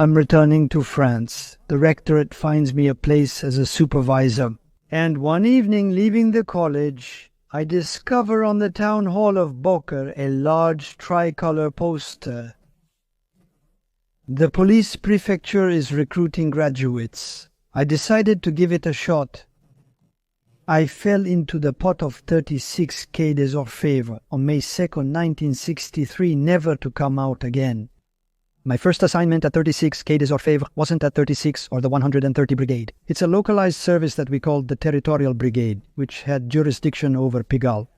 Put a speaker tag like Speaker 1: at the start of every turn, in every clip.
Speaker 1: I'm returning to France. The rectorate finds me a place as a supervisor. And one evening, leaving the college, I discover on the town hall of Beaucaire a large tricolor poster. The police prefecture is recruiting graduates. I decided to give it a shot. I fell into the pot of 36 Quai des Orfèvres on May 2nd, 1963, never to come out again. My first assignment at 36 Quai des Orfèvres wasn't at 36 or the 130 Brigade. It's a localized service that we called the Territorial Brigade, which had jurisdiction over Pigalle.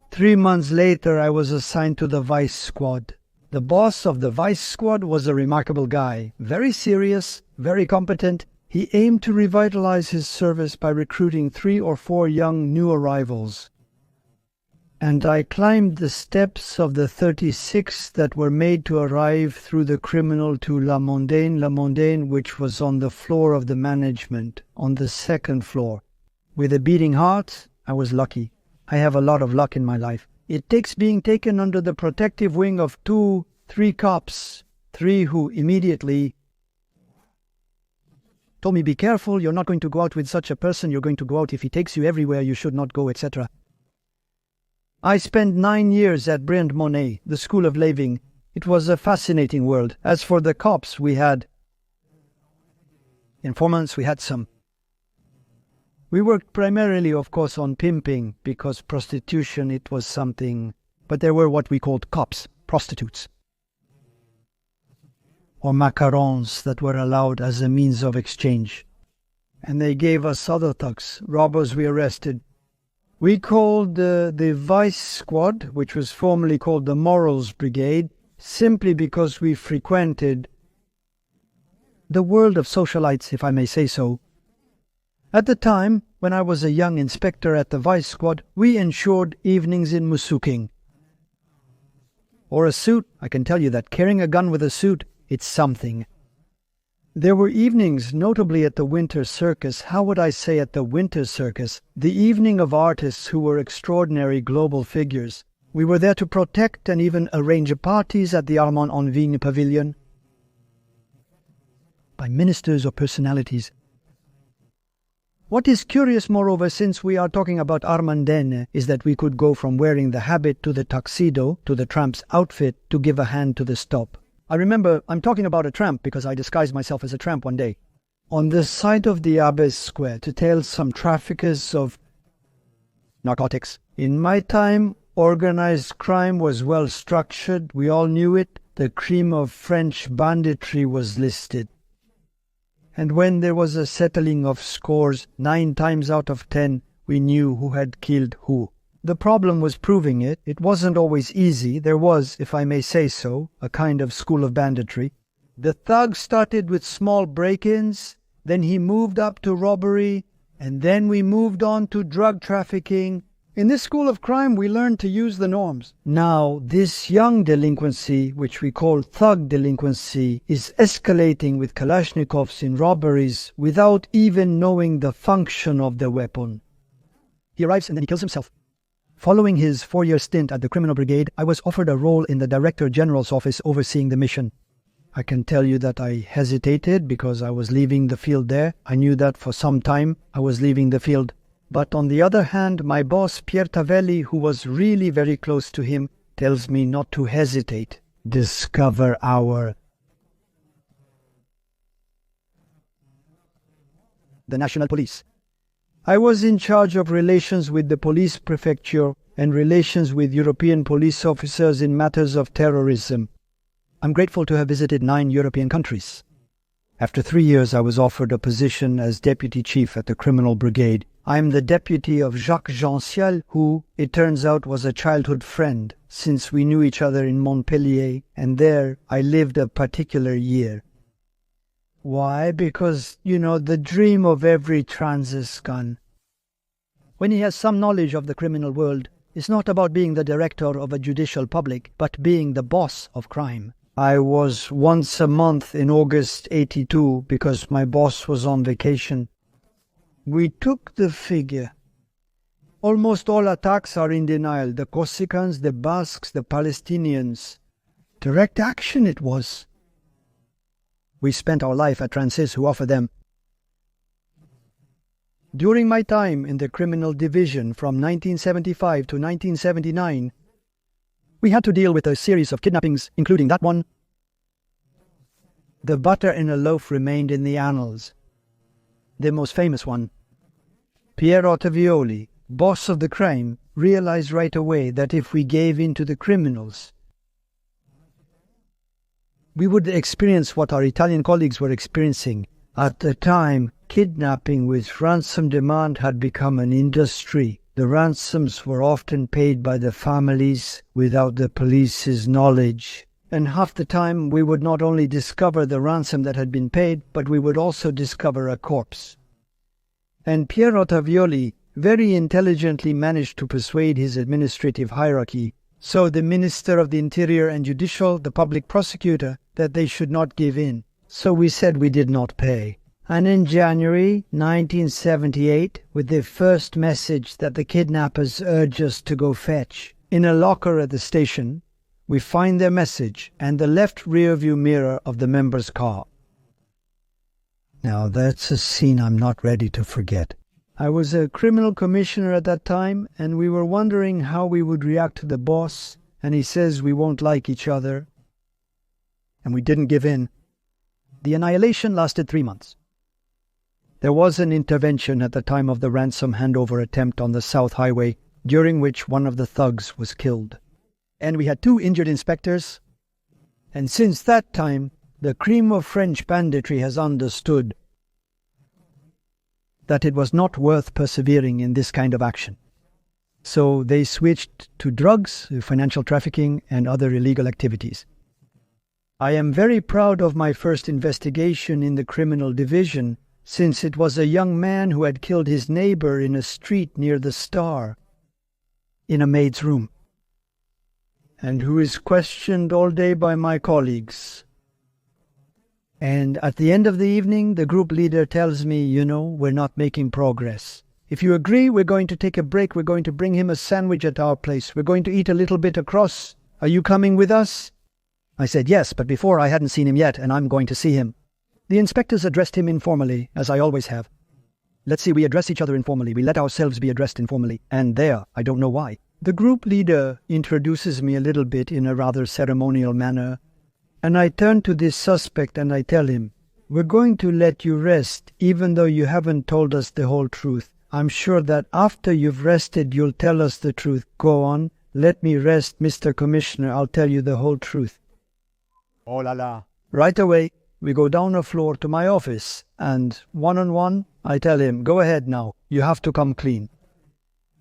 Speaker 1: 3 months later, I was assigned to the Vice Squad. The boss of the Vice Squad was a remarkable guy, very serious, very competent. He aimed to revitalize his service by recruiting 3 or 4 young new arrivals. And I climbed the steps of the 36 that were made to arrive through the criminal to La Mondaine, which was on the floor of the management, on the 2nd floor. With a beating heart, I was lucky. I have a lot of luck in my life. It takes being taken under the protective wing of 2, 3 cops, 3 who immediately told me, "Be careful, you're not going to go out with such a person, you're going to go out if he takes you everywhere, you should not go," etc. I spent 9 years at Brigade, the School of Living. It was a fascinating world. As for the cops, we had informants, we had some. We worked primarily, of course, on pimping, because prostitution, it was something. But there were what we called cops, prostitutes, or macarons that were allowed as a means of exchange. And they gave us other thugs, robbers we arrested. We called the Vice Squad, which was formerly called the Morals Brigade, simply because we frequented the world of socialites, if I may say so. At the time, when I was a young inspector at the Vice Squad, we ensured evenings in Musuking. Or a suit. I can tell you that carrying a gun with a suit, it's something. There were evenings, notably at the Winter Circus. How would I say at the Winter Circus? The evening of artists who were extraordinary global figures. We were there to protect and even arrange parties at the Armand-en-Vigne Pavilion by ministers or personalities. What is curious, moreover, since we are talking about Armandaine, is that we could go from wearing the habit to the tuxedo, to the tramp's outfit, to give a hand to the stop. I remember, I'm talking about a tramp because I disguised myself as a tramp one day, on the side of the Abbé Square to tail some traffickers of narcotics. In my time, organized crime was well structured. We all knew it. The cream of French banditry was listed. And when there was a settling of scores, 9 times out of 10, we knew who had killed who. The problem was proving it. It wasn't always easy. There was, if I may say so, a kind of school of banditry. The thug started with small break-ins, then he moved up to robbery, and then we moved on to drug trafficking. In this school of crime, we learned to use the norms. Now, this young delinquency, which we call thug delinquency, is escalating with Kalashnikovs in robberies without even knowing the function of the weapon. He arrives and then he kills himself. Following his 4-year stint at the Criminal Brigade, I was offered a role in the Director General's office overseeing the mission. I can tell you that I hesitated because I was leaving the field there. I knew that for some time I was leaving the field. But on the other hand, my boss, Pierre Tavelli, who was really very close to him, tells me not to hesitate. Discover the National Police. I was in charge of relations with the police prefecture and relations with European police officers in matters of terrorism. I'm grateful to have visited 9 European countries. After 3 years, I was offered a position as deputy chief at the Criminal Brigade. I am the deputy of Jacques Genciel, who, it turns out, was a childhood friend, since we knew each other in Montpellier, and there I lived a particular year. Why? Because, the dream of every transiscan, when he has some knowledge of the criminal world, is not about being the director of a judicial public, but being the boss of crime. I was once a month in August 82 because my boss was on vacation. We took the figure. Almost all attacks are in denial. The Corsicans, the Basques, the Palestinians. Direct action it was. We spent our life at Transis who offer them. During my time in the criminal division from 1975 to 1979, we had to deal with a series of kidnappings, including that one. The butter in a loaf remained in the annals. The most famous one. Piero Tavioli, boss of the crime, realized right away that if we gave in to the criminals, we would experience what our Italian colleagues were experiencing. At the time, kidnapping with ransom demand had become an industry. The ransoms were often paid by the families without the police's knowledge. And half the time we would not only discover the ransom that had been paid, but we would also discover a corpse. And Piero Tavioli very intelligently managed to persuade his administrative hierarchy, so the Minister of the Interior and Judicial, the public prosecutor, that they should not give in. So we said we did not pay. And in January 1978, with the first message that the kidnappers urge us to go fetch, in a locker at the station, we find their message and the left rear-view mirror of the member's car. Now that's a scene I'm not ready to forget. I was a criminal commissioner at that time, and we were wondering how we would react to the boss, and he says we won't like each other. And we didn't give in. The annihilation lasted 3 months. There was an intervention at the time of the ransom handover attempt on the South Highway, during which one of the thugs was killed. And we had 2 injured inspectors. And since that time, the cream of French banditry has understood that it was not worth persevering in this kind of action. So they switched to drugs, financial trafficking, and other illegal activities. I am very proud of my first investigation in the criminal division, since it was a young man who had killed his neighbor in a street near the Star, in a maid's room, and who is questioned all day by my colleagues. And at the end of the evening, the group leader tells me, we're not making progress. If you agree, we're going to take a break. We're going to bring him a sandwich at our place. We're going to eat a little bit across. Are you coming with us? I said yes, but before I hadn't seen him yet, and I'm going to see him. The inspectors addressed him informally, as I always have. Let's see, we address each other informally. We let ourselves be addressed informally. And there, I don't know why, the group leader introduces me a little bit in a rather ceremonial manner. And I turn to this suspect and I tell him, we're going to let you rest, even though you haven't told us the whole truth. I'm sure that after you've rested, you'll tell us the truth. Go on, let me rest, Mr. Commissioner. I'll tell you the whole truth.
Speaker 2: Oh la la.
Speaker 1: Right away, we go down a floor to my office, and one-on-one, I tell him, go ahead now, you have to come clean.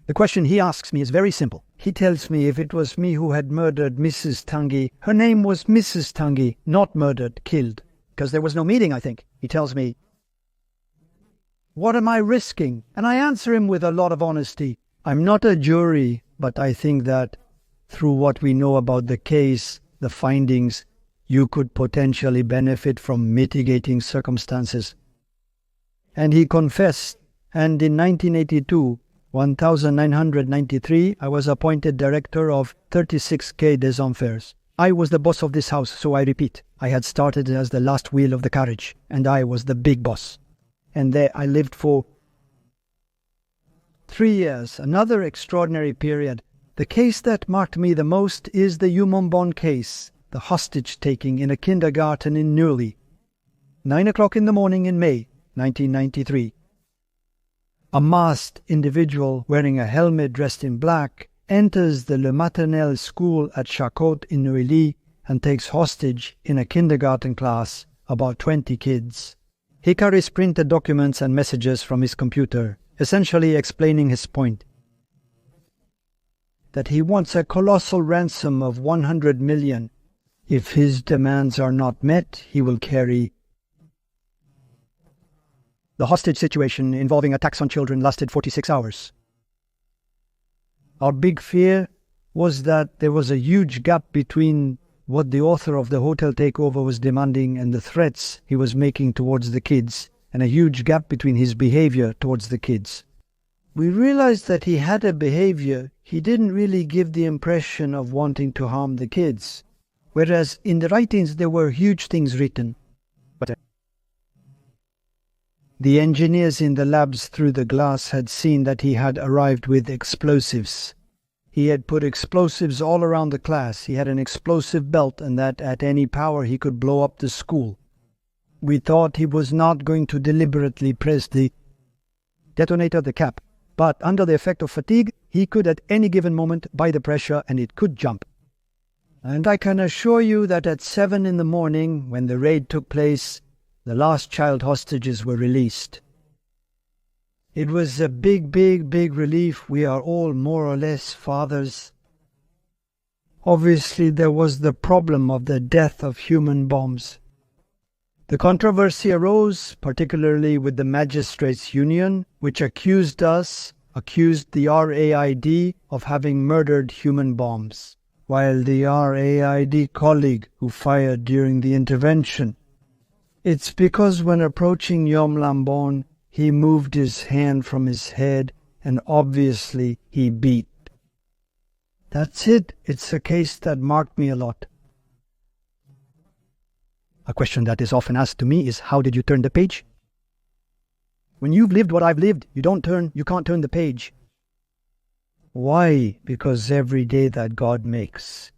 Speaker 1: The question he asks me is very simple. He tells me if it was me who had murdered Mrs. Tanguy. Her name was Mrs. Tanguy, not murdered, killed. Because there was no meeting, I think. He tells me, what am I risking? And I answer him with a lot of honesty. I'm not a jury, but I think that through what we know about the case, the findings, you could potentially benefit from mitigating circumstances. And he confessed, and in 1982, 1993, I was appointed director of 36 Quai des Enfers. I was the boss of this house, so I repeat, I had started as the last wheel of the carriage, and I was the big boss. And there I lived for 3 years, another extraordinary period. The case that marked me the most is the Humonbon case, the hostage-taking in a kindergarten in Neuilly. 9 o'clock in the morning in May 1993. A masked individual wearing a helmet dressed in black enters the Le Maternelle school at Charcot in Neuilly and takes hostage in a kindergarten class about 20 kids. He carries printed documents and messages from his computer, essentially explaining his point. That he wants a colossal ransom of 100 million. If his demands are not met, he will carry. The hostage situation involving attacks on children lasted 46 hours. Our big fear was that there was a huge gap between what the author of the hotel takeover was demanding and the threats he was making towards the kids, and a huge gap between his behavior towards the kids. We realized that he had a behavior. He didn't really give the impression of wanting to harm the kids, whereas in the writings there were huge things written. The engineers in the labs through the glass had seen that he had arrived with explosives. He had put explosives all around the class. He had an explosive belt, and that at any power he could blow up the school. We thought he was not going to deliberately press the detonator, the cap, but under the effect of fatigue, he could at any given moment buy the pressure and it could jump. And I can assure you that at 7 in the morning, when the raid took place, the last child hostages were released. It was a big relief. We are all more or less fathers. Obviously, there was the problem of the death of human bombs. The controversy arose, particularly with the Magistrates' Union, which accused the RAID of having murdered human bombs, while the RAID colleague who fired during the intervention. It's because when approaching Yom Lambon, he moved his hand from his head and obviously he beat. That's it. It's a case that marked me a lot. A question that is often asked to me is, how did you turn the page? When you've lived what I've lived, you can't turn the page. Why? Because every day that God makes.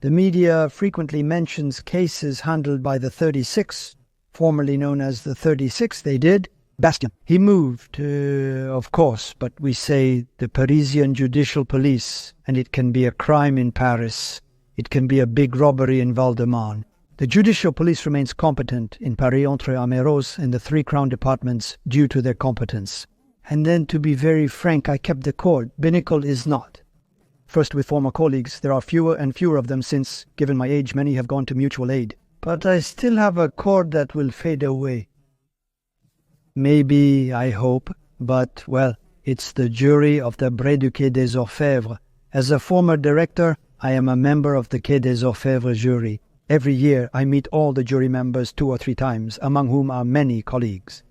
Speaker 1: The media frequently mentions cases handled by the 36, formerly known as the 36, they did. Bastien. He moved, of course, but we say the Parisian Judicial Police, and it can be a crime in Paris. It can be a big robbery in Val-de-Marne. The Judicial Police remains competent in Paris, entre Améros, and the 3 Crown departments due to their competence. And then, to be very frank, I kept the cord. Binnacle is not. First, with former colleagues, there are fewer and fewer of them since, given my age, many have gone to mutual aid. But I still have a cord that will fade away. Maybe, I hope, but, well, it's the jury of the Brigade des Orfèvres. As a former director, I am a member of the Quai des Orfèvres jury. Every year, I meet all the jury members 2 or 3 times, among whom are many colleagues.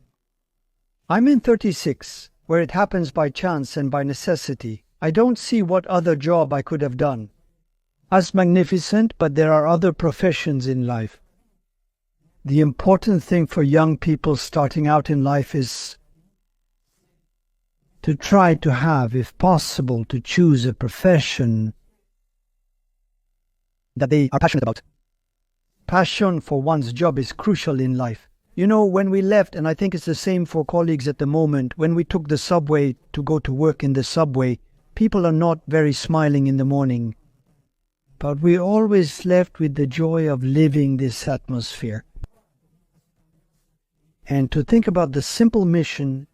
Speaker 1: I'm in 36, where it happens by chance and by necessity. I don't see what other job I could have done. As magnificent, but there are other professions in life. The important thing for young people starting out in life is to try to have, if possible, to choose a profession that they are passionate about. Passion for one's job is crucial in life. You know, when we left, and I think it's the same for colleagues at the moment, when we took the subway to go to work in the subway, people are not very smiling in the morning. But we always left with the joy of living this atmosphere. And to think about the simple mission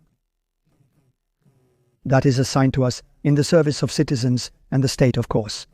Speaker 1: that is assigned to us in the service of citizens and the state, of course.